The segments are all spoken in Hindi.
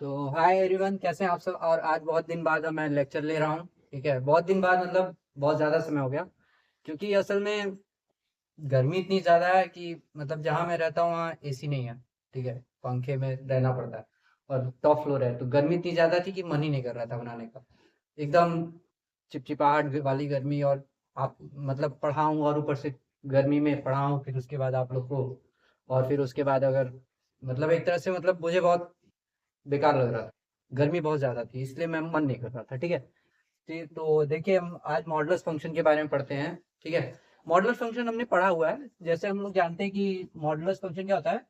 तो हाय एवरीवन, कैसे हैं आप सब। और आज बहुत दिन बाद मैं लेक्चर ले रहा हूँ। ठीक है, बहुत दिन बाद मतलब बहुत ज़्यादा समय हो गया, क्योंकि असल में गर्मी इतनी ज़्यादा है कि मतलब जहाँ मैं रहता हूँ वहाँ एसी नहीं है। ठीक है, पंखे में रहना पड़ता है और टॉप फ्लोर है, तो गर्मी इतनी ज़्यादा थी कि मन ही नहीं कर रहा था बनाने का। एकदम चिपचिपाहट वाली गर्मी। और आप मतलब पढ़ाऊँ और ऊपर से गर्मी में पढ़ाऊँ, फिर उसके बाद आप लोग को, और फिर उसके बाद अगर मतलब एक तरह से मतलब मुझे बहुत बेकार लग रहा था। गर्मी बहुत ज़्यादा थी, इसलिए मैं मन नहीं कर रहा था। ठीक है, तो देखिए हम आज मॉडुलस फंक्शन के बारे में पढ़ते हैं। ठीक है, मॉडुलस फंक्शन हमने पढ़ा हुआ है, जैसे हम लोग जानते हैं कि मॉडुलस फंक्शन क्या होता है।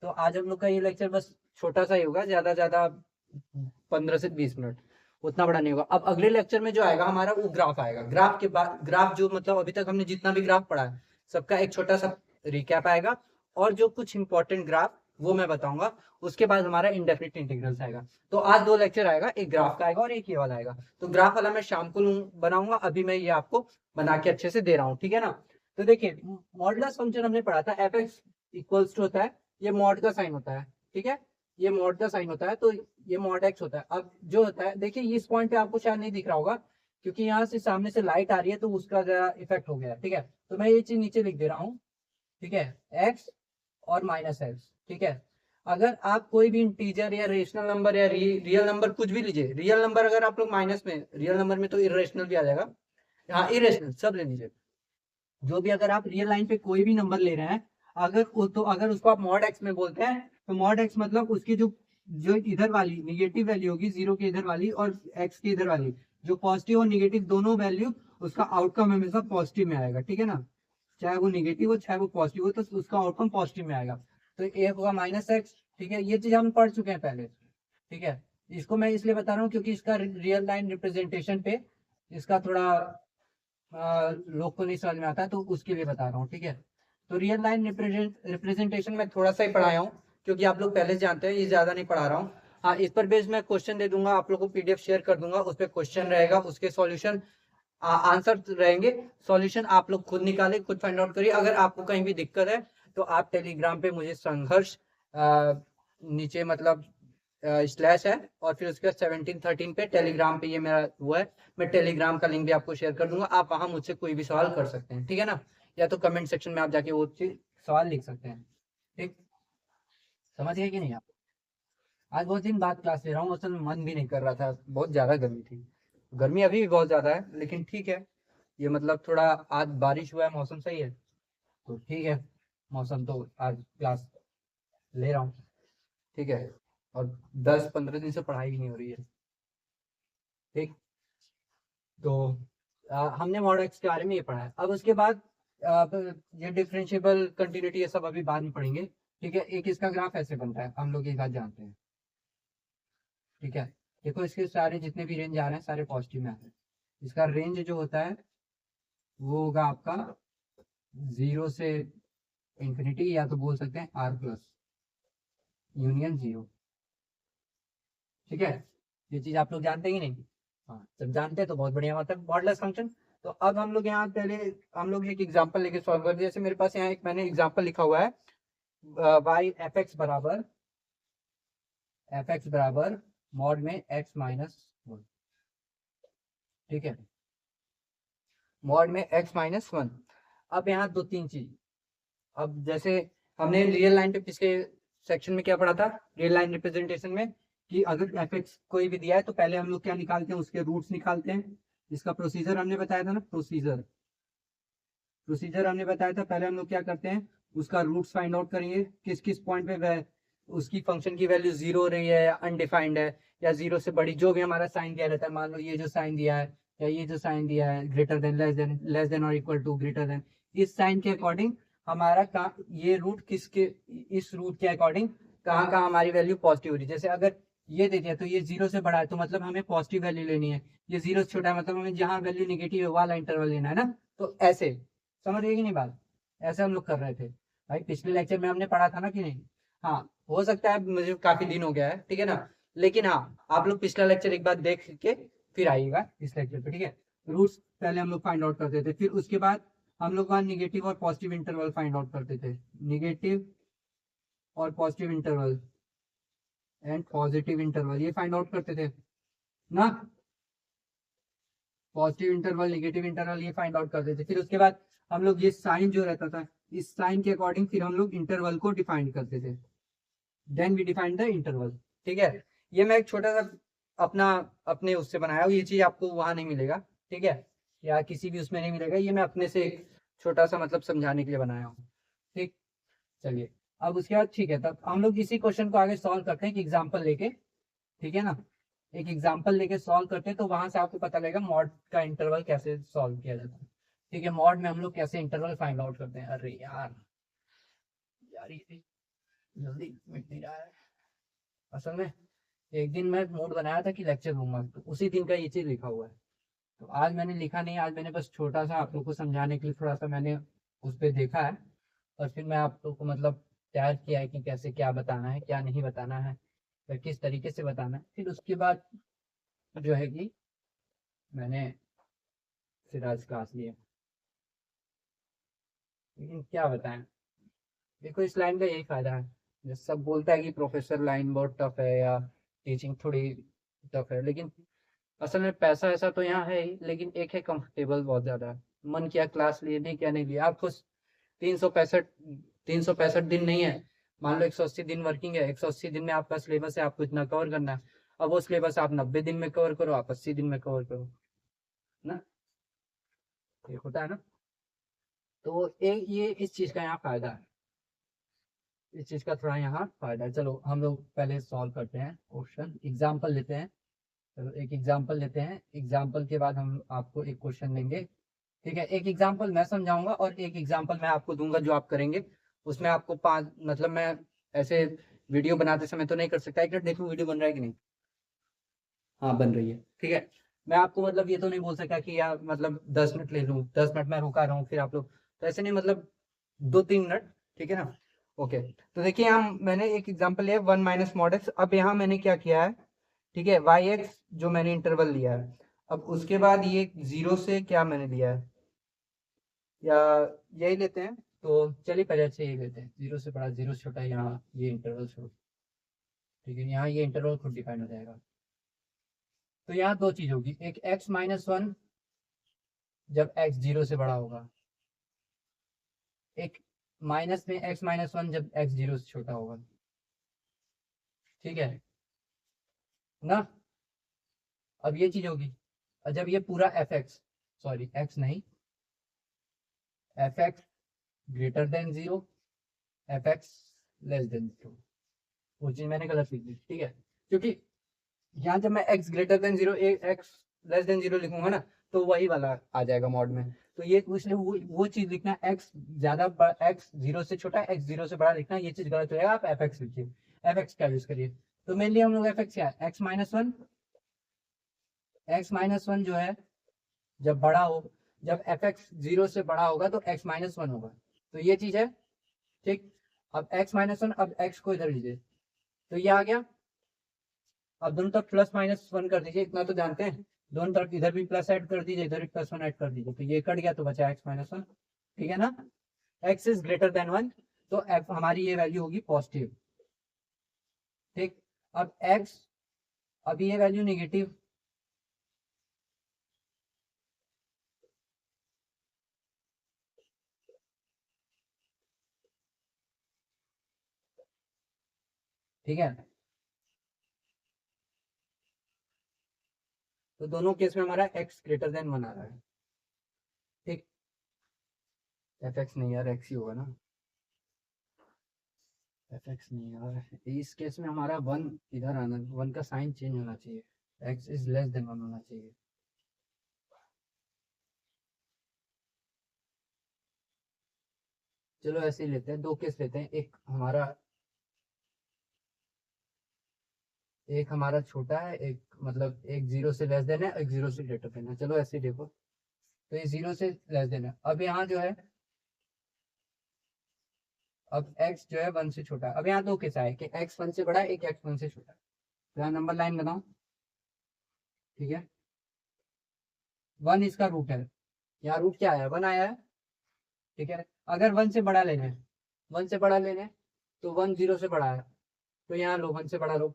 तो आज हम लोग का ये लेक्चर बस छोटा सा ही होगा, ज़्यादा ज़्यादा 15 से 20 मिनट, उतना बड़ा नहीं होगा। अब अगले लेक्चर में जो आएगा हमारा वो ग्राफ आएगा। ग्राफ के बाद ग्राफ जो मतलब अभी तक हमने जितना भी ग्राफ पढ़ा है सबका एक छोटा सा रिकैप आएगा, और जो कुछ इंपॉर्टेंट ग्राफ वो मैं बताऊंगा। उसके बाद हमारा इंडेफिनिट इंटीग्रल्स आएगा। तो आज दो लेक्चर आएगा, एक ग्राफ का आएगा और एक ये वाला आएगा। तो ग्राफ वाला मैं शाम को बनाऊंगा, अभी मैं ये आपको बना के अच्छे से दे रहा हूँ। ठीक है ना। तो देखिए, मॉडुलस फंक्शन हमने पढ़ा था, एफ एक्स इक्वल्स टू होता है, ये मॉड का साइन होता है। ठीक है, ये मॉड का साइन होता है, तो ये मॉड एक्स होता है। अब जो होता है, देखिए इस पॉइंट पे आपको शायद नहीं दिख रहा होगा, क्योंकि यहाँ से सामने से लाइट आ रही है तो उसका जरा इफेक्ट हो गया। ठीक है, तो मैं ये चीज नीचे लिख दे रहा हूँ। ठीक है, एक्स और माइनस एक्स। ठीक है, अगर आप कोई भी इंटीजर या रेशनल नंबर या रियल नंबर कुछ भी लीजिए, रियल नंबर अगर आप लोग माइनस में, रियल नंबर में तो इरेशनल भी आ जाएगा। हाँ, इरेशनल सब ले लीजिए। जो भी अगर आप रियल लाइन पे कोई भी नंबर ले रहे हैं, अगर उसको आप मॉड एक्स में बोलते हैं, तो मॉड एक्स मतलब उसकी जो जो इधर वाली निगेटिव वैल्यू होगी, जीरो के इधर वाली और एक्स के इधर वाली, जो पॉजिटिव और निगेटिव दोनों वैल्यू, उसका आउटकम हमेशा पॉजिटिव में आएगा। ठीक है ना, चाहे वो निगेटिव हो चाहे वो पॉजिटिव हो, तो उसका आउटकम पॉजिटिव में आएगा। तो एक होगा माइनस एक्स। ठीक है, ये चीज हम पढ़ चुके हैं पहले। ठीक है, इसको मैं इसलिए बता रहा हूँ क्योंकि इसका रियल लाइन रिप्रेजेंटेशन पे इसका थोड़ा लोग को नहीं समझ में आता है, तो उसके लिए बता रहा हूँ। ठीक है, तो रियल लाइन रिप्रेजेंटेशन में थोड़ा सा ही पढ़ाया हूँ, क्योंकि आप लोग पहले से जानते हैं, ये ज्यादा नहीं पढ़ा रहा हूँ। हाँ, इस पर बेस्ड मैं क्वेश्चन दे दूंगा, आप लोग को पीडीएफ शेयर कर दूंगा, उस पर क्वेश्चन रहेगा, उसके सॉल्यूशन आंसर रहेंगे। सॉल्यूशन आप लोग खुद निकालें, खुद फाइंड आउट करिए। अगर आपको कहीं भी दिक्कत है तो आप टेलीग्राम पे मुझे संघर्ष नीचे मतलब स्लैश है, और फिर उसके बाद 1713 पे टेलीग्राम पे ये मेरा वो है। मैं टेलीग्राम का लिंक भी आपको शेयर कर दूंगा, आप वहां मुझसे कोई भी सवाल कर सकते हैं। ठीक है ना, या तो कमेंट सेक्शन में आप जाके वो चीज सवाल लिख सकते हैं। ठीक, समझ गए कि नहीं आप। आज बहुत दिन बाद क्लास ले रहा हूँ, असल में मन भी नहीं कर रहा था, बहुत ज्यादा गर्मी थी। गर्मी अभी भी बहुत ज्यादा है, लेकिन ठीक है। ये मतलब थोड़ा आज बारिश हुआ है, मौसम सही है, तो ठीक है। मौसम तो आज क्लास ले रहा हूँ। ठीक है, और 10-15 दिन से पढ़ाई भी नहीं हो रही है। ठीक, तो हमने मॉड एक्स के बारे में ये पढ़ा है। अब उसके बाद ये डिफरेंशिएबल कंटिन्यूटी ये सब अभी बाद में पढ़ेंगे। ठीक है, एक इसका ग्राफ ऐसे बनता है, हम लोग ये बात जानते हैं। ठीक है, देखो इसके सारे जितने भी रेंज आ रहे हैं सारे पॉजिटिव में आ रहे हैं। इसका रेंज जो होता है वो होगा आपका जीरो से इंफिनिटी, या तो बोल सकते हैं आर प्लस यूनियन जीरो। ठीक है, ये चीज आप लोग जानते ही नहीं। हाँ, जब जानते हैं तो बहुत बढ़िया, मतलब मॉडुलस फंक्शन। तो अब हम लोग यहाँ पहले हम लोग एक एग्जांपल लेके सॉल्व कर दिया। जैसे मेरे पास यहाँ एक मैंने एग्जांपल लिखा हुआ है, वाई एफ एक्स बराबर मॉड में एक्स माइनस वन। ठीक है, मॉड में एक्स माइनस वन। अब यहाँ दो तीन चीज। अब जैसे हमने रियल लाइन पे पिछले सेक्शन में क्या पढ़ा था, रियल लाइन रिप्रेजेंटेशन में, कि अगर एफ एक्स कोई भी दिया है तो पहले हम लोग क्या निकालते हैं, उसके रूट्स निकालते हैं। इसका प्रोसीजर हमने बताया था ना, प्रोसीजर प्रोसीजर हमने बताया था। पहले हम लोग क्या करते हैं, उसका रूट्स फाइंड आउट करेंगे, किस किस पॉइंट पे वह उसकी फंक्शन की वैल्यू जीरो हो रही है या अनडिफाइंड है, या जीरो से बड़ी, जो भी हमारा साइन दिया रहता है। मान लो ये जो साइन दिया है या ये जो साइन दिया है, ग्रेटर देन, लेस देन और इक्वल टू, ग्रेटर देन, इस साइन के अकॉर्डिंग हमारा कहाँ ये रूट किसके, इस रूट के अकॉर्डिंग कहाँ कहाँ हमारी वैल्यू पॉजिटिव हो रही है। जैसे अगर ये दे दिया तो ये जीरो से बड़ा है, तो मतलब हमें पॉजिटिव वैल्यू लेनी है। ये जीरो से छोटा है, मतलब हमें जहाँ वैल्यू निगेटिव है वाला इंटरवल लेना है ना। तो ऐसे समझ गए कि नहीं बात, ऐसे हम लोग कर रहे थे। भाई पिछले लेक्चर में हमने पढ़ा था ना कि नहीं। हाँ, हो सकता है मुझे काफी दिन हो गया है, ठीक है ना, लेकिन हाँ आप लोग पिछला लेक्चर एक बार देख के फिर आइएगा इस लेक्चर पे। ठीक है, रूट्स पहले हम लोग फाइंड आउट करते थे, फिर उसके बाद हम लोग वहाँ निगेटिव और पॉजिटिव इंटरवल फाइंड आउट करते थे। निगेटिव और positive interval and positive interval, ये फाइंड आउट करते थे ना, पॉजिटिव इंटरवल नेगेटिव इंटरवल ये फाइंड आउट करते थे। फिर उसके बाद हम लोग ये साइन जो रहता था, इस साइन के अकॉर्डिंग फिर हम लोग इंटरवल को डिफाइन करते थे, then we define the interval. ठीक है, ये मैं एक छोटा सा अपना अपने उससे बनाया हूँ, ये चीज आपको वहां नहीं मिलेगा, ठीक है, या किसी भी उसमें नहीं मिलेगा, ये मैं अपने से एक छोटा सा मतलब समझाने के लिए बनाया हूँ। ठीक, चलिए अब उसके बाद ठीक है, तब हम लोग इसी क्वेश्चन को आगे सॉल्व करते हैं एक एग्जाम्पल लेके, ठीक है ना, एक एग्जाम्पल लेके सॉल्व करते हैं, तो वहां से आपको पता लगेगा मॉड का इंटरवल कैसे सॉल्व किया जाता है। ठीक है, मॉड में हम लोग कैसे इंटरवल फाइंड आउट करते हैं। अरे यार यार ये जल्दी मिट नहीं रहा है। असल में एक दिन मैं मूड बनाया था कि लेक्चर लूंगा, तो उसी दिन का ये चीज लिखा हुआ है, तो आज मैंने लिखा नहीं, आज मैंने बस छोटा सा आप लोग को समझाने के लिए थोड़ा सा मैंने उस पर देखा है, और फिर मैं आप लोग को मतलब तैयार किया है कि कैसे क्या बताना है क्या नहीं बताना है, या किस तरीके से बताना है। फिर उसके बाद जो है कि मैंने फिर आज क्लास लिया, लेकिन क्या बताएं, देखो इस लाइन का यही फायदा है, जैसे सब बोलता है कि प्रोफेसर लाइन बहुत टफ है या टीचिंग थोड़ी टफ है, लेकिन असल में पैसा ऐसा तो यहाँ है ही, लेकिन एक है कंफर्टेबल बहुत ज्यादा है। मन किया क्लास लिए, नहीं क्या नहीं लिया, आपको 365 दिन नहीं है, मान लो 180 दिन वर्किंग है, 180 दिन में आपका सिलेबस है, आपको इतना कवर करना है। अब वो सिलेबस आप 90 दिन में कवर करो, आप 80 दिन में कवर करो ना, ये होता है ना। तो ये इस चीज का यहाँ फायदा है, इस चीज का थोड़ा यहाँ फायदा है। चलो हम लोग पहले सॉल्व करते हैं क्वेश्चन, एग्जाम्पल लेते हैं। चलो एक एग्जाम्पल लेते हैं, एग्जाम्पल के बाद हम आपको एक क्वेश्चन देंगे। ठीक है, एक एग्जाम्पल मैं समझाऊंगा और एक एग्जाम्पल मैं आपको दूंगा जो आप करेंगे, उसमें आपको 5 मतलब मैं ऐसे वीडियो बनाते समय तो नहीं कर सकता, एक मिनट देखो वीडियो बन रहा है कि नहीं, हाँ बन रही है, ठीक है। मैं आपको मतलब ये तो नहीं बोल सकता कि यार मतलब 10 मिनट ले लूँ, 10 मिनट मैं रुका रहा हूँ फिर आप लोग, तो ऐसे नहीं, मतलब 2-3 मिनट, ठीक है ना। ओके, तो देखिए हम मैंने एक एग्जांपल लिया 1 - अब यहाँ मैंने क्या किया है, ठीक है, वाई एक्स जो मैंने इंटरवल लिया है, अब उसके बाद ये 0 से क्या मैंने लिया है, या यही लेते हैं, तो चलिए पहले अच्छे यही लेते हैं, 0 से बड़ा 0 से छोटा, यहाँ ये इंटरवल छोड़, ठीक है, यहाँ ये इंटरवल खुद डिफाइन हो जाएगा। तो यहाँ दो चीज होगी, एक x-1 जब x 0 से बड़ा होगा, एक माइनस में x-1 जब x 0 से छोटा होगा, ठीक है ना। अब ये चीज होगी, और जब ये पूरा fx, सॉरी x नहीं, fx greater than 0, fx less than 0, वो चीज मैंने गलत लिख दी, ठीक है, क्योंकि यहाँ जब मैं x greater than 0 x less than 0 लिखूंगा ना, तो वही वाला आ जाएगा मॉड में, तो ये इसलिए वो चीज लिखना, x ज्यादा x 0 से छोटा x 0 से बड़ा लिखना, ये चीज गलत हो जाएगा, आप fx लिखिए, fx का यूज करिए। तो मेनली हम लोग fx क्या है, x-1 जो है जब बड़ा हो, जब fx 0 से बड़ा होगा तो x-1 होगा, तो ये चीज है, ठीक। अब x-1, अब x को इधर लीजिए, तो ये आ गया। अब दोनों तरफ +-1 कर दीजिए, इतना तो जानते हैं, दोनों तरफ इधर भी प्लस ऐड कर दीजिए, इधर भी +1 ऐड कर दीजिए, तो ये कट गया तो बचा x-1, ठीक है ना। x इज ग्रेटर देन 1, तो f हमारी ये वैल्यू होगी पॉजिटिव, ठीक। अब x, अभी ये वैल्यू नेगेटिव, ठीक है, तो दोनों केस में हमारा x ग्रेटर देन 1 आ रहा है, ठीक। fx नहीं यार, x ही होगा ना, fx नहीं यार, इस केस में हमारा 1 इधर आना, 1 का साइन चेंज होना चाहिए, x इज लेस देन 1 होना चाहिए। चलो ऐसे ही लेते हैं, दो केस लेते हैं, एक हमारा छोटा है, एक मतलब एक 0 से लेस देन है, एक 0 से ग्रेटर देन है, चलो ऐसे ही देखो, तो ये 0 से लेस देन है। अब यहाँ जो है, अब x जो है 1 से छोटा है, अब यहाँ दो केस आए कि x 1 से बड़ा है, एक x 1 से छोटा है, तो यहाँ नंबर लाइन बनाओ, ठीक है, 1 इसका रूट है, यहाँ रूट क्या आया, 1 आया है, ठीक है। अगर 1 से बड़ा लेना है, 1 से बड़ा लेना है, तो 1 0 से बड़ा है, तो यहाँ लो 1 से बड़ा लो,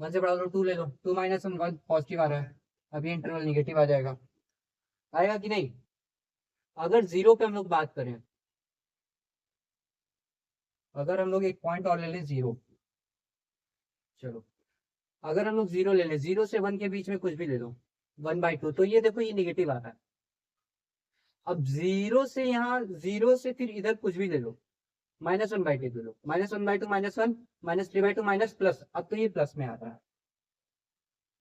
1 से बड़ा लो, 2 ले लो, 2 माइनस 1 पॉजिटिव आ रहा है, अभी इंटरवल निगेटिव आ जाएगा, आएगा कि नहीं? अगर जीरो पे हम लोग बात करें, अगर हम लोग एक पॉइंट और ले लें जीरो, चलो अगर हम लोग जीरो ले लें, 0 से 1 के बीच में कुछ भी ले लो, 1/2, तो ये देखो ये निगेटिव आ रहा है। अब जीरो से यहाँ, जीरो से फिर इधर कुछ भी ले लो, -1/2 ले लो, -1/2 -1 -3/2 माइनस प्लस, अब तो ये प्लस में आ रहा है,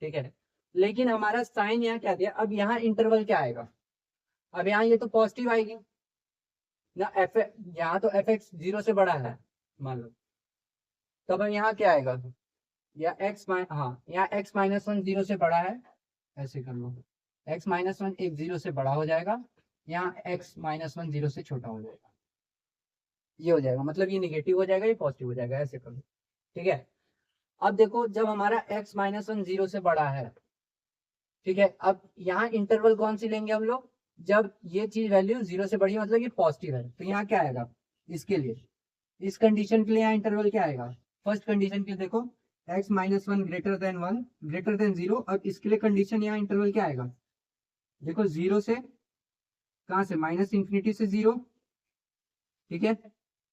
ठीक है। लेकिन हमारा साइन यहाँ क्या दिया, अब यहाँ इंटरवल क्या आएगा, अब यहाँ ये तो पॉजिटिव आएगी ना, एफ, यहाँ तो एफ एक्स 0 से बड़ा है मान लो, तब यहाँ क्या आएगा, या एक्स हाँ यहाँ x-1 0 से बड़ा है, ऐसे कर लो, x-1 एक 0 से बड़ा हो जाएगा, यहाँ x-1 0 से छोटा हो जाएगा, ये हो जाएगा, मतलब ये निगेटिव हो जाएगा, ये पॉजिटिव हो जाएगा, ऐसे कर लो, ठीक है। अब देखो जब हमारा x-1 0 से बड़ा है, ठीक है, अब यहाँ इंटरवल कौन सी लेंगे हम लोग, जब ये चीज वैल्यू 0 से बड़ी है, मतलब ये पॉजिटिव है, तो यहाँ क्या आएगा, इसके लिए, इस कंडीशन के लिए यहाँ इंटरवल क्या आएगा, फर्स्ट कंडीशन के लिए देखो, x-1 greater than 1 greater than 0, अब इसके लिए कंडीशन यहाँ इंटरवल क्या आएगा, देखो 0 से, कहाँ से, -∞ से 0, ठीक है,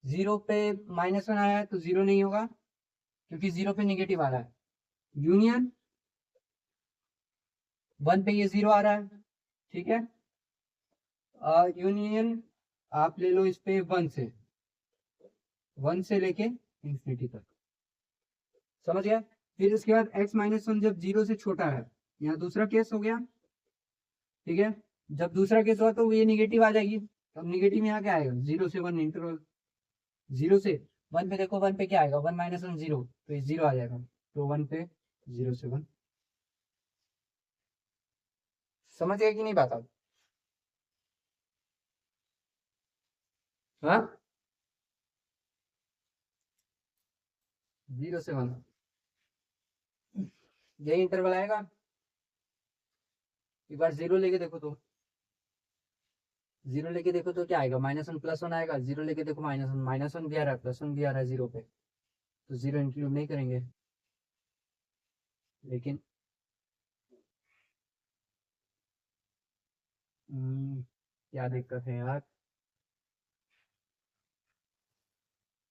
0 पे -1 आया है तो 0 नहीं होगा, क्योंकि 0 पे निगेटिव आ रहा है, यूनियन 1 पे ये 0 आ रहा है, ठीक है, यूनियन आप ले लो इस पे 1 से लेके इंफिनिटी तक, समझ गया। फिर इसके बाद x-1 जब 0 से छोटा है, यहाँ दूसरा केस हो गया, ठीक है, जब दूसरा केस हुआ तो ये निगेटिव आ जाएगी, अब निगेटिव यहाँ क्या आएगा, 0 से 1 इंटरवल, 0 से 1 पे देखो, 1 पे क्या आएगा, 1 - 1 0, तो ये 0 आ जाएगा, तो 1 पे 0 से 1, समझ गया कि नहीं बात आप, हाँ, 0 से 1 यही इंटरवल आएगा, एक बार 0 लेके देखो तो, 0 लेके देखो तो क्या आएगा, -1 +1 आएगा, 0 लेके देखो -1 भी आ रहा है, +1 भी आ रहा है 0 पे, तो 0 इंक्लूड नहीं करेंगे, लेकिन क्या दिक्कत है यार,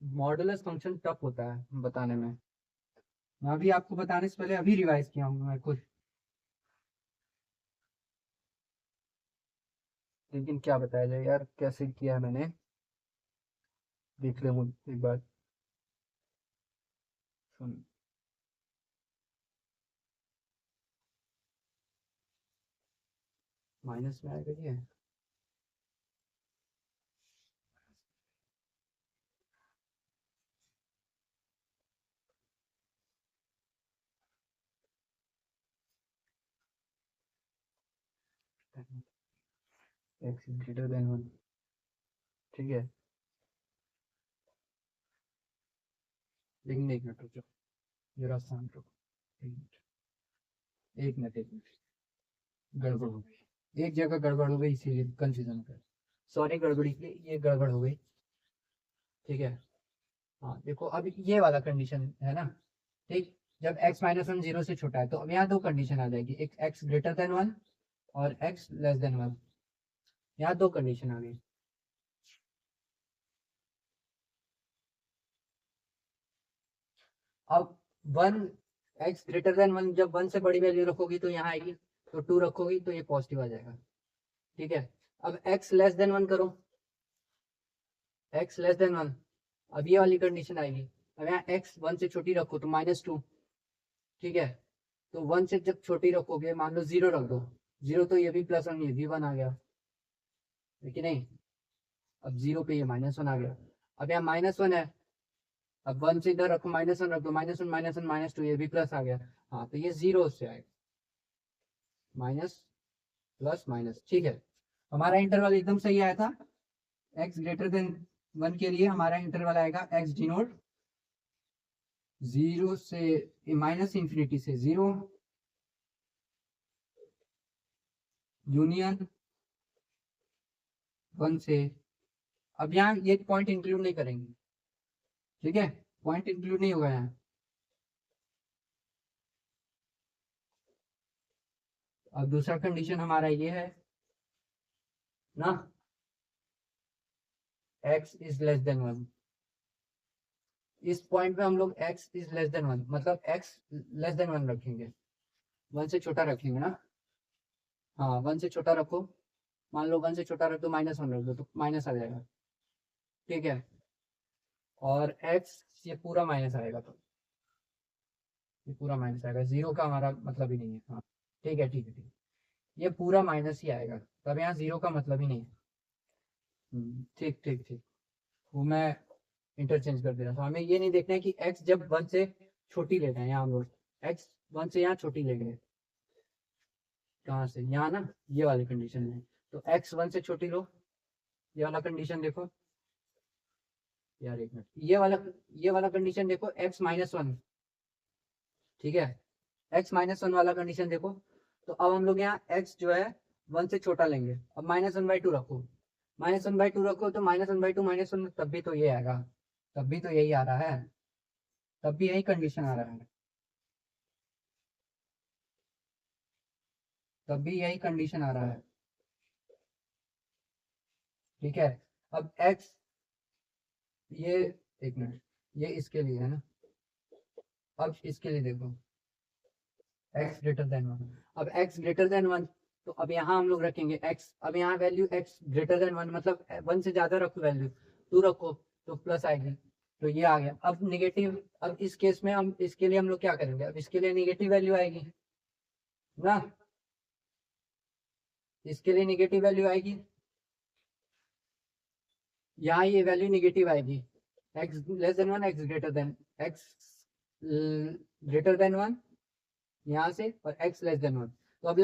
मॉडुलस फंक्शन टफ होता है बताने में, मैं अभी आपको बताने से पहले अभी रिवाइज किया हूँ मैं खुद, लेकिन क्या बताया जाए यार, कैसे किया है मैंने, देख ले मुझे एक बार, सुन, माइनस में आएगा ये, x इज ग्रेटर देन 1, ठीक है, लेकिन एक मिनट रुको, जरा शांत रुको, एक मिनट, एक मिनट, गड़बड़ हो गई, एक जगह गड़बड़ हो गई, इसीलिए कंफ्यूजन कर, सॉरी गड़बड़ी के लिए, ये गड़बड़ हो गई, ठीक है। हाँ देखो अब ये वाला कंडीशन है ना, ठीक, जब x-1 0 से छोटा है, तो अब यहाँ दो कंडीशन आ जाएगी, एक x ग्रेटर देन 1 और x लेस देन 1, यहाँ दो कंडीशन आ गई। अब 1, x ग्रेटर देन 1 जब 1 से बड़ी वैल्यू रखोगी तो यहाँ आएगी, तो 2 रखोगी तो ये पॉजिटिव आ जाएगा, ठीक है। अब x लेस देन 1 करो, x लेस देन 1, अब ये वाली कंडीशन आएगी, अब यहाँ x 1 से छोटी रखो तो -2, ठीक है, तो 1 से जब छोटी रखोगे, मान लो 0 रख दो, 0 तो ये भी +1, ये भी 1 आ गया, लेकिन नहीं, अब 0 पे ये -1 आ गया, अब यहाँ -1 है, अब 1 से इधर रखो, -1 रख दो, -1 -1 -2, ये भी प्लस आ गया, हाँ तो ये 0 से आएगा, माइनस प्लस माइनस, ठीक है। हमारा इंटरवल एकदम सही आया था, x ग्रेटर देन 1 के लिए हमारा इंटरवल आएगा x डिनोट 0 से -∞ से 0 यूनियन 1 से, अब यहाँ ये पॉइंट इंक्लूड नहीं करेंगे, ठीक है, पॉइंट इंक्लूड नहीं होगा यहाँ, अब दूसरा कंडीशन हमारा ये है ना, x इज लेस देन 1। इस पॉइंट पे हम लोग x इज लेस देन 1 मतलब x लेस देन 1 रखेंगे, 1 से छोटा रखेंगे ना। हाँ 1 से छोटा रखो, मान लो 1 से छोटा रख दो, -1 रख दो तो माइनस आ जाएगा, ठीक है। और x ये पूरा माइनस आएगा, तो ये पूरा माइनस आएगा, जीरो का हमारा मतलब ही नहीं है। हाँ ठीक है ठीक है ठीक है, ये पूरा माइनस ही आएगा, तब यहाँ जीरो का मतलब ही नहीं है। ठीक ठीक ठीक, वो मैं इंटरचेंज कर दे रहा था। हमें ये नहीं देखना है कि x जब 1 से छोटी ले रहे हैं, यहाँ हम लोग x 1 से यहाँ छोटी ले गए, कहाँ से, यहाँ ना, ये वाली कंडीशन में। तो x 1 से छोटी लो, ये वाला कंडीशन देखो यार, एक मिनट, ये वाला कंडीशन देखो, x-1, ठीक है, x-1 वाला कंडीशन देखो। तो अब हम लोग यहाँ x जो है 1 से छोटा लेंगे, अब -1/2 रखो, -1/2 रखो तो -1/2 -1, तब भी तो ये आएगा, तब भी तो यही आ रहा है, तब भी यही कंडीशन आ रहा है, तब भी यही कंडीशन आ रहा है, ठीक है। अब x, ये एक मिनट, ये इसके लिए है ना, अब इसके लिए देखो x ग्रेटर देन 1, अब x ग्रेटर देन 1, तो अब यहाँ हम लोग रखेंगे x, अब यहाँ वैल्यू x ग्रेटर देन 1 मतलब 1 से ज्यादा रखो, वैल्यू 2 रखो तो प्लस आएगी, तो ये आ गया। अब निगेटिव, अब इस केस में हम इसके लिए हम लोग क्या करेंगे, अब इसके लिए निगेटिव वैल्यू आएगी ना, इसके लिए निगेटिव वैल्यू आएगी, यहाँ ये वैल्यू निगेटिव आएगी, x less than 1, x greater than 1 यहाँ से, और x लेस देन 1, तो अब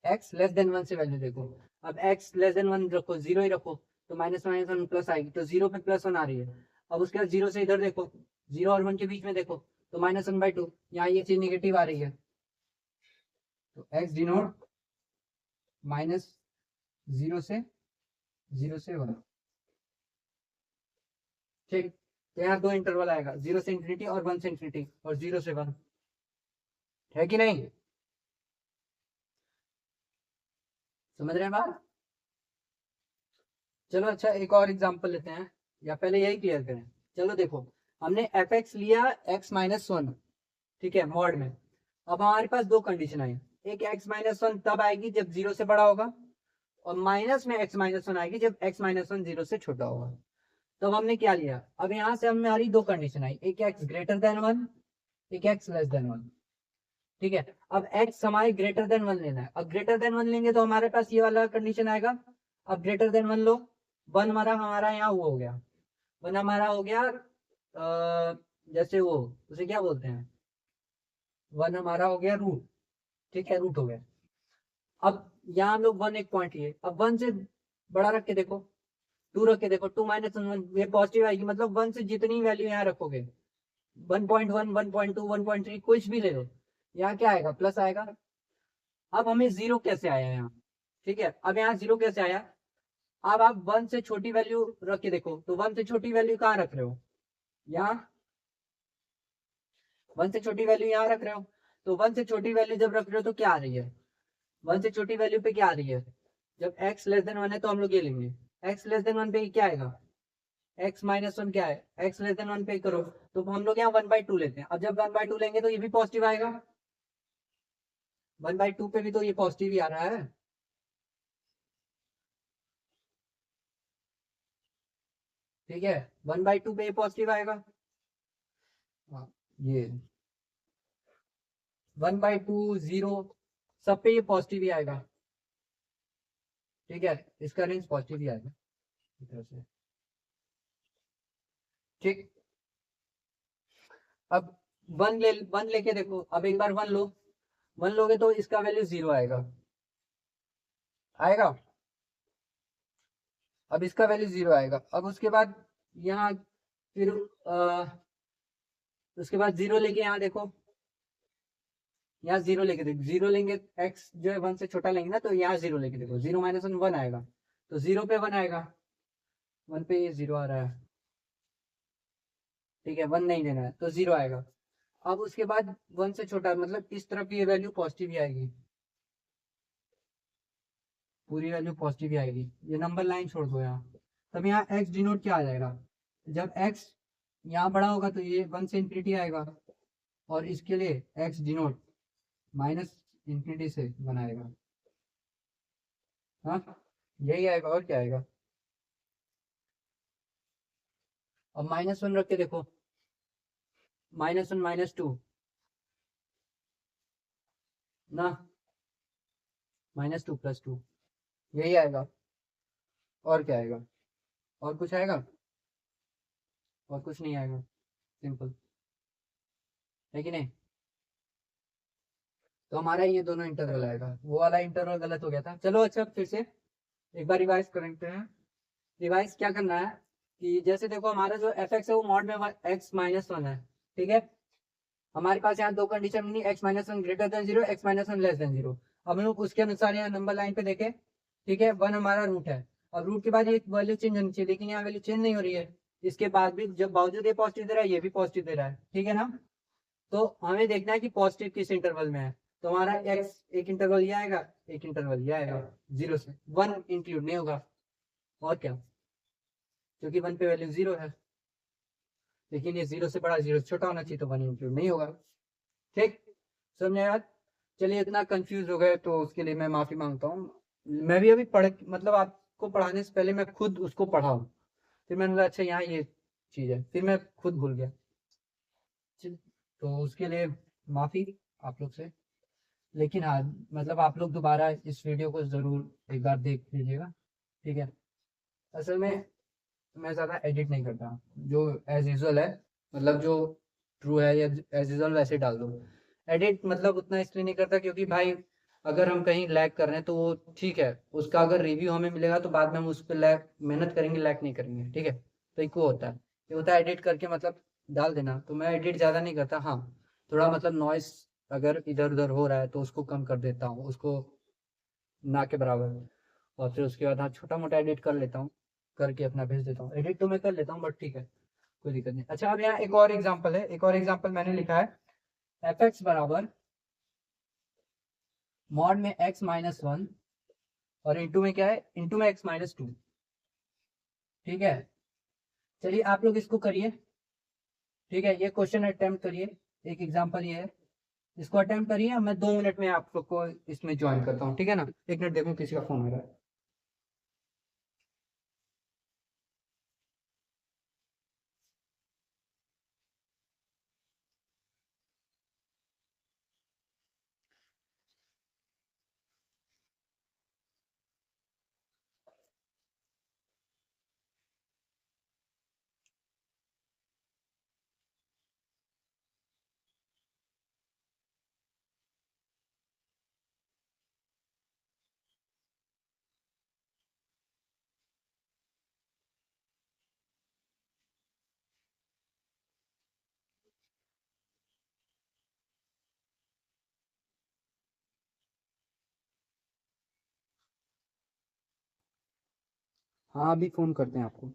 x लेस देन 1 से वैल्यू देखो, अब x लेस देन 1 रखो, जीरो ही रखो, तो -1 प्लस आएगी, तो जीरो पे +1 आ रही है। अब उसके बाद जीरो से इधर देखो, जीरो और 1 के बीच में देखो, तो -1/2, यहाँ ये चीज निगेटिव आ रही है, तो x डिनोट -0 से 1, ठीक। तो यहाँ दो इंटरवल आएगा, 0 से इंफिनिटी और 1 से इंफिनिटी, और 0 से 1, है कि नहीं, समझ रहे हैं बात। चलो अच्छा, एक और एग्जांपल लेते हैं, या पहले यही क्लियर करें। चलो देखो, हमने fx लिया x-1, ठीक है, मॉड में। अब हमारे पास दो कंडीशन आई, एक x-1 तब आएगी जब 0 से बड़ा होगा, और माइनस में x-1 आएगी जब x-1 0 से छोटा होगा। तो हमने क्या लिया, अब यहाँ से हमारी दो कंडीशन आई, एक x ग्रेटर देन 1, एक x लेस देन 1, ठीक है। अब x हमारे ग्रेटर देन 1 लेना है, अब ग्रेटर देन 1 लेंगे तो हमारे पास ये वाला कंडीशन आएगा, अब ग्रेटर देन 1 लो, 1 हमारा हमारा यहाँ वो हो गया, 1 हमारा हो गया जैसे वो, उसे क्या बोलते हैं, 1 हमारा हो गया रूट, ठीक है, रूट हो गया। अब यहाँ हम लोग 1 एक पॉइंट लिए, अब 1 से बड़ा रख के देखो, 2 रख के देखो, 2-1 ये पॉजिटिव आएगी, मतलब 1 से जितनी वैल्यू यहाँ रखोगे, 1.1 1.2 1.3 कुछ भी ले लो, यहाँ क्या आएगा, प्लस आएगा। अब हमें जीरो कैसे आया यहाँ, ठीक है, अब यहाँ जीरो कैसे आया, अब आप 1 से छोटी वैल्यू रख के देखो, तो 1 से छोटी वैल्यू कहाँ रख रहे हो, यहाँ 1 से छोटी वैल्यू यहाँ रख रहे हो, तो 1 से छोटी वैल्यू जब रख रहे हो तो क्या आ रही है, 1 से छोटी वैल्यू पे क्या आ रही है, जब x लेस देन 1 है तो हम लोग ये लेंगे, x लेस देन 1 पे क्या आएगा, x-1 क्या है, x लेस देन 1 पे करो, तो हम लोग यहाँ 1/2 लेते हैं, अब जब 1/2 लेंगे तो ये भी पॉजिटिव आएगा, 1/2 पे भी तो ये पॉजिटिव ही आ रहा है, ठीक है, 1/2 पे ये पॉजिटिव आएगा, हाँ, ये 1/2 0 सब पे ये पॉजिटिव ही आएगा, ठीक है, इसका रेंज पॉजिटिव ही आएगा इस तरह से, ठीक। अब 1 लेके देखो, अब एक बार 1 लो, 1 लोगे तो इसका वैल्यू 0 आएगा, आएगा, अब इसका वैल्यू 0 आएगा। अब उसके बाद यहाँ फिर उसके बाद 0 लेके यहाँ देखो, यहाँ 0 लेके देखो, 0 लेंगे, x जो है 1 से छोटा लेंगे ना, तो यहाँ 0 लेके देखो, 0 - 1 1 आएगा, तो 0 पे 1 आएगा, 1 पे ये 0 आ रहा है, ठीक है, 1 नहीं लेना है तो 0 आएगा। अब उसके बाद 1 से छोटा मतलब इस तरफ ये वैल्यू पॉजिटिव ही आएगी, पूरी वैल्यू पॉजिटिव ही आएगी। ये नंबर लाइन छोड़ दो यहाँ, तब यहाँ x डिनोट क्या आ जाएगा, जब x यहाँ बड़ा होगा तो ये 1 से इन्फिनिटी आएगा, और इसके लिए x डिनोट माइनस इन्फिनिटी से बनाएगा। हाँ, यही आएगा और क्या आएगा। अब -1 रख के देखो, -1 -2 ना, -2 + 2 यही आएगा, और क्या आएगा, और कुछ आएगा, और कुछ नहीं आएगा, सिंपल है कि नहीं। तो हमारा ये दोनों इंटरवल आएगा, वो वाला इंटरवल गलत हो गया था। चलो अच्छा, फिर से एक बार रिवाइज करते हैं। रिवाइज क्या करना है कि जैसे देखो हमारा जो एफ एक्स है वो मॉड में x-1 है, ठीक है। हमारे पास यहाँ दो कंडीशन बनी, x-1 greater than 0, x-1 less than 0। अब हम लोग उसके अनुसार यहाँ नंबर लाइन पे देखें, ठीक है। 1 हमारा रूट है, अब रूट के बाद ये वैल्यू चेंज होनी चाहिए, लेकिन यहाँ वैल्यू चेंज नहीं हो रही है। इसके बाद भी जब बावजूद ये पॉजिटिव दे रहा है, ये भी पॉजिटिव दे रहा है, ठीक है ना। तो हमें देखना है कि पॉजिटिव किस इंटरवल में है। तो हमारा x एक इंटरवल ये आएगा, एक इंटरवल ये आएगा, 0 से 1 इंक्लूड नहीं होगा, और क्या, क्योंकि 1 पे वैल्यू 0 है, लेकिन ये 0 से बड़ा 0 से छोटा होना चाहिए, तो 1 इंक्लूड नहीं होगा। ठीक, समझ आया। चलिए, इतना कंफ्यूज हो गए तो उसके लिए मैं माफी मांगता हूँ। मैं भी अभी मतलब आपको पढ़ाने से पहले मैं खुद उसको पढ़ा हूँ, फिर मैंने बोला अच्छा यहाँ ये चीज है, फिर मैं खुद भूल गया। तो उसके लिए माफी आप लोग से। लेकिन हाँ, मतलब आप लोग दोबारा इस वीडियो को जरूर एक बार देख लीजिएगा, ठीक है। असल में मैं ज़्यादा एडिट नहीं करता, जो एज यूजल है, मतलब जो ट्रू है या एज यूजल वैसे डाल दो। एडिट मतलब उतना इसलिए नहीं करता क्योंकि भाई अगर हम कहीं लैग कर रहे हैं तो वो ठीक है, उसका अगर रिव्यू हमें मिलेगा तो बाद में हम उस पर लैग मेहनत करेंगे, लैग नहीं करेंगे, ठीक है। तो एक वो होता है, ये होता है एडिट करके मतलब डाल देना। तो मैं एडिट ज़्यादा नहीं करता, हाँ थोड़ा मतलब नॉइस अगर इधर उधर हो रहा है तो उसको कम कर देता हूँ, उसको ना के बराबर। और फिर उसके बाद हाँ छोटा मोटा एडिट कर लेता हूँ, करके अपना भेज देता हूँ। एडिट तो मैं कर लेता हूँ बट ठीक है, कोई दिक्कत नहीं। अच्छा, अब यहाँ एक और एग्जांपल है, एक और एग्जांपल मैंने लिखा है, एफ एक्स बराबर मॉड में x-1 और इंटू में क्या है, इंटू में x-2, ठीक है। चलिए आप लोग इसको करिए, ठीक है। ये क्वेश्चन अटेम्प्ट करिए, एक एग्जांपल ये है, इसको अटेम्प्ट करिए। मैं 2 मिनट में आप लोग को इसमें ज्वाइन करता हूँ, ठीक है ना। 1 मिनट, देखो किसी का फोन आ रहा है। हाँ, अभी फोन करते हैं आपको।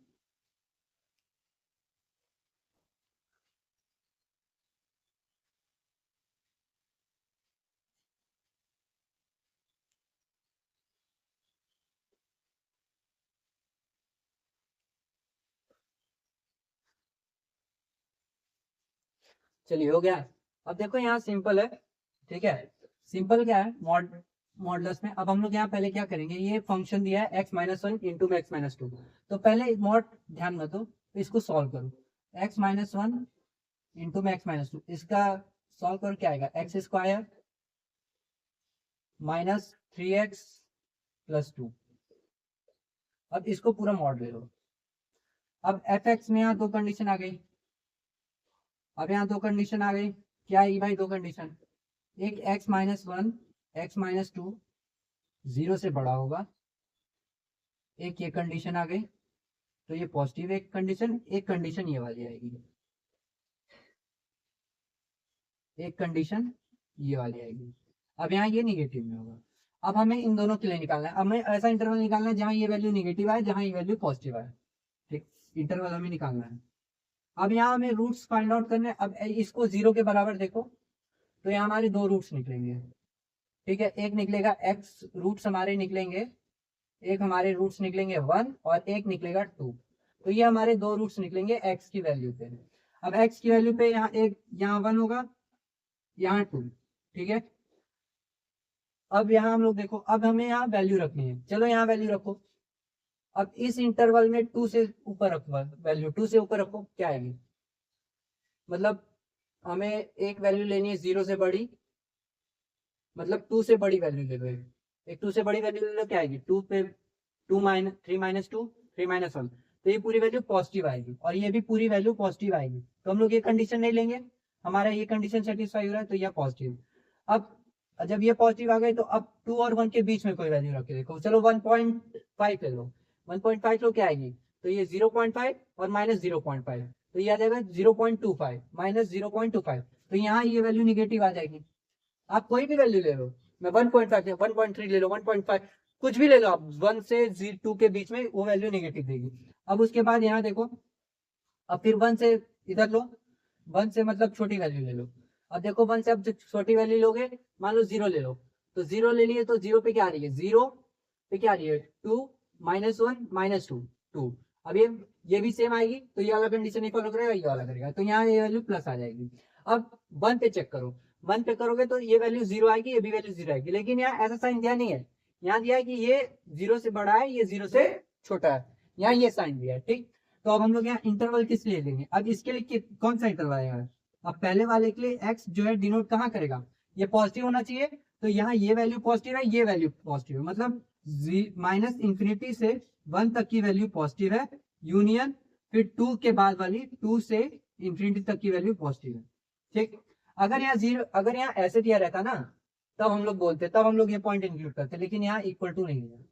चलिए हो गया। अब देखो यहाँ सिंपल है, ठीक है। सिंपल क्या है, मॉडुलस में। अब हम लोग यहाँ पहले क्या करेंगे, ये फंक्शन दिया है x-1 इंटू में x-2। तो पहले मॉड ध्यान में दो, इसको सॉल्व करो। x-1 इंटू में x-2, इसका सॉल्व करो, क्या आएगा, x² -3x + 2। अब इसको पूरा मॉड ले लो। अब एफ एक्स में यहाँ दो कंडीशन आ गई, अब यहाँ दो कंडीशन आ गई, क्या आई भाई, दो कंडीशन। एक x-1 x-2 0 से बड़ा होगा, एक ये कंडीशन आ गई, तो ये पॉजिटिव एक कंडीशन ये वाली आएगी, एक कंडीशन ये वाली आएगी। अब यहाँ ये निगेटिव में होगा। अब हमें इन दोनों के लिए निकालना है, अब हमें ऐसा इंटरवल निकालना है जहाँ ये वैल्यू निगेटिव आए, जहाँ ये वैल्यू पॉजिटिव आए, ठीक। इंटरवल हमें निकालना है। अब यहाँ हमें रूट्स फाइंड आउट करने हैं। अब इसको 0 के बराबर देखो, तो यहाँ हमारे दो रूट्स निकलेंगे, ठीक है। एक निकलेगा x, रूट्स हमारे निकलेंगे एक हमारे रूट्स निकलेंगे 1 और एक निकलेगा 2। तो ये हमारे दो रूट्स निकलेंगे x की वैल्यू पे। अब x की वैल्यू पे यहाँ एक, यहाँ 1 होगा, यहाँ 2, ठीक है। अब यहाँ हम लोग देखो, अब हमें यहाँ वैल्यू रखनी है, चलो यहाँ वैल्यू रखो। अब इस इंटरवल में 2 से ऊपर रखो वैल्यू, 2 से ऊपर रखो, क्या आएगी, मतलब हमें एक वैल्यू लेनी है 0 से बड़ी, मतलब 2 से बड़ी वैल्यू ले लो, एक 2 से बड़ी वैल्यू ले लो, क्या आएगी, 2 पे 2 माइनस 3 माइनस 2 3 माइनस 1, तो ये पूरी वैल्यू पॉजिटिव आएगी और ये भी पूरी वैल्यू पॉजिटिव आएगी। तो हम लोग ये कंडीशन नहीं लेंगे, हमारा ये कंडीशन सेटिस्फाई हो रहा है तो यह पॉजिटिव। अब जब ये पॉजिटिव आ गए तो अब 2 और 1 के बीच में कोई वैल्यू रख के देखो, चलो 1.5 ले लो, 1.5 लो, क्या आएगी, तो ये 0.5 और माइनस 0.5, तो ये आ जाएगा 0.25 माइनस 0.25, तो यहाँ ये वैल्यू निगेटिव आ जाएगी। आप कोई भी वैल्यू ले लो, मैं 1.5 1.3 ले लो, 1.5 कुछ भी ले लो आप, 1 से 2 के बीच में वो वैल्यू निगेटिव देगी। अब उसके बाद यहाँ देखो, अब फिर 1 से इधर लो, 1 से मतलब छोटी वैल्यू ले लो। अब देखो 1 से अब छोटी वैल्यू लोगे, मान लो 0 ले लो, तो 0 ले लिए तो 0 पे क्या आ रही है, 0 पे क्या आ रही है, 2 माइनस 1 माइनस 2 2। अब ये भी सेम आएगी, तो ये वाला कंडीशन नहीं फॉलो करेगा, ये वाला करेगा, तो यहाँ ये वैल्यू प्लस आ जाएगी। अब 1 पे चेक करो, 1 पे करोगे तो ये वैल्यू 0 आएगी, ये भी वैल्यू 0 आएगी, लेकिन यहाँ ऐसा साइन दिया नहीं है, यहाँ दिया है कि ये 0 से बड़ा है, ये 0 से छोटा है, यहाँ ये साइन दिया है, ठीक। तो अब हम लोग यहाँ इंटरवल किस लिए लेंगे, अब इसके लिए कौन सा इंटरवल आएगा, अब पहले वाले के लिए x जो है डिनोट कहाँ करेगा, ये पॉजिटिव होना चाहिए, तो यहाँ ये वैल्यू पॉजिटिव है, ये वैल्यू पॉजिटिव है, मतलब माइनस इंफिनिटी से 1 तक की वैल्यू पॉजिटिव है, यूनियन फिर 2 के बाद वाली 2 से इंफिनिटी तक की वैल्यू पॉजिटिव है, ठीक। अगर यहाँ 0, अगर यहाँ ऐसे दिया रहता ना, तब हम लोग बोलते, तब हम लोग ये पॉइंट इंक्लूड करते, लेकिन यहाँ इक्वल टू नहीं है।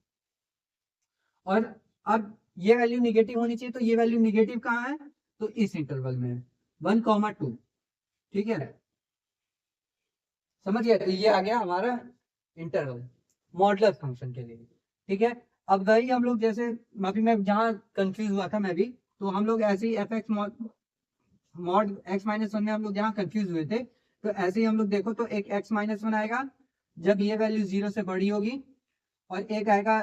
और अब ये वैल्यू निगेटिव होनी चाहिए, तो ये वैल्यू निगेटिव कहाँ है, तो इस इंटरवल में 1,2, ठीक है, समझ गया, तो ये आ गया हमारा इंटरवल मॉडुलस फंक्शन के लिए, ठीक है। अब वही हम लोग जैसे अभी मैं जहाँ कंफ्यूज हुआ था मैं भी, तो हम लोग ऐसे ही f x mod x minus 1 में हम लोग जहाँ कंफ्यूज हुए थे, तो ऐसे ही हम लोग देखो, तो एक एक्स माइनस 1 आएगा जब ये वैल्यू 0 से बड़ी होगी, और एक आएगा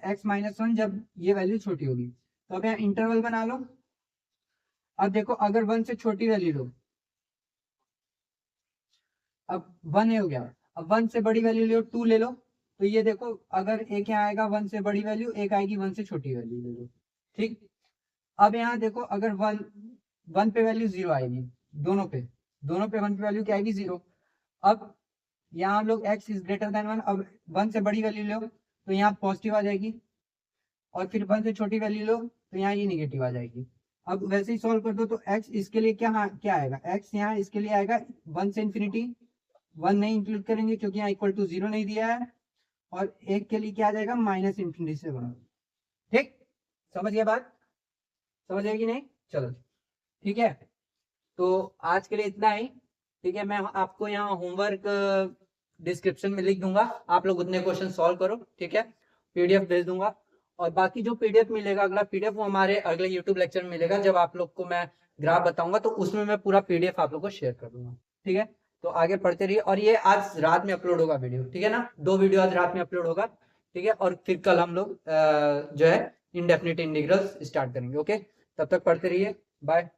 एक्स माइनस 1 जब ये वैल्यू छोटी होगी। तो अब यहाँ इंटरवल बना लो। अब देखो अगर 1 से छोटी वैल्यू लो, अब 1 हो गया, अब 1 से बड़ी वैल्यू लो, 2 ले लो, तो ये देखो अगर एक यहाँ आएगा 1 से बड़ी वैल्यू, एक आएगी 1 से छोटी वैल्यू, ले लो, ठीक। अब यहाँ देखो अगर 1 पे वैल्यू 0 आएगी, दोनों पे 1 पे वैल्यू क्या आएगी, 0। अब यहाँ हम लोग x इज ग्रेटर देन 1, अब 1 से बड़ी वैल्यू लो तो यहाँ पॉजिटिव आ जाएगी, और फिर 1 से छोटी वैल्यू लो तो यहाँ ये निगेटिव आ जाएगी। अब वैसे ही सॉल्व कर दो, तो x इसके लिए क्या क्या आएगा, x यहाँ इसके लिए आएगा 1 से इंफिनिटी, 1 नहीं इंक्लूड करेंगे क्योंकि यहाँ इक्वल टू 0 नहीं दिया है, और एक के लिए क्या आ जाएगा, माइनस इंफिनिटी से 1, ठीक। समझ गया बात, समझ आएगी नहीं, चलो ठीक है। तो आज के लिए इतना ही, ठीक है। मैं आपको यहाँ होमवर्क डिस्क्रिप्शन में लिख दूंगा, आप लोग उतने क्वेश्चन सॉल्व करो, ठीक है। पीडीएफ भेज दूंगा, और बाकी जो पीडीएफ मिलेगा, अगला पीडीएफ वो हमारे अगले यूट्यूब लेक्चर में मिलेगा, जब आप लोग को मैं ग्राफ बताऊंगा तो उसमें मैं पूरा पीडीएफ आप लोग को शेयर कर दूंगा, ठीक है। तो आगे पढ़ते रहिए, और ये आज रात में अपलोड होगा वीडियो, ठीक है ना, 2 वीडियो आज रात में अपलोड होगा, ठीक है। और फिर कल हम लोग जो है इंडेफिनिट इंटीग्रल्स स्टार्ट करेंगे, ओके। तब तक पढ़ते रहिए, बाय।